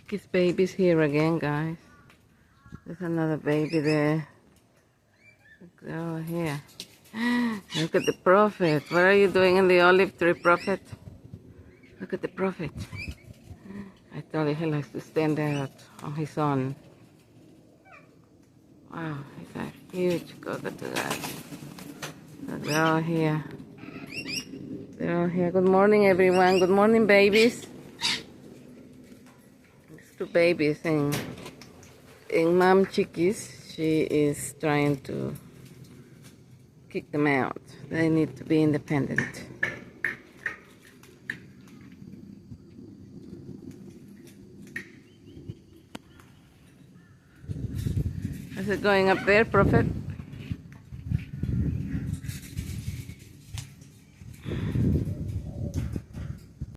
His baby's here again, guys. There's another baby there. Look over here. Look at the prophet. What are you doing in the olive tree, prophet? Look at the prophet. I told you he likes to stand out on his own. Wow, he's a huge cockatoo, guys. So they're all here. They're all here. Good morning, everyone. Good morning, babies. There's two babies in Mom Chickies. She is trying to kick them out. They need to be independent. Is it going up there, Prophet?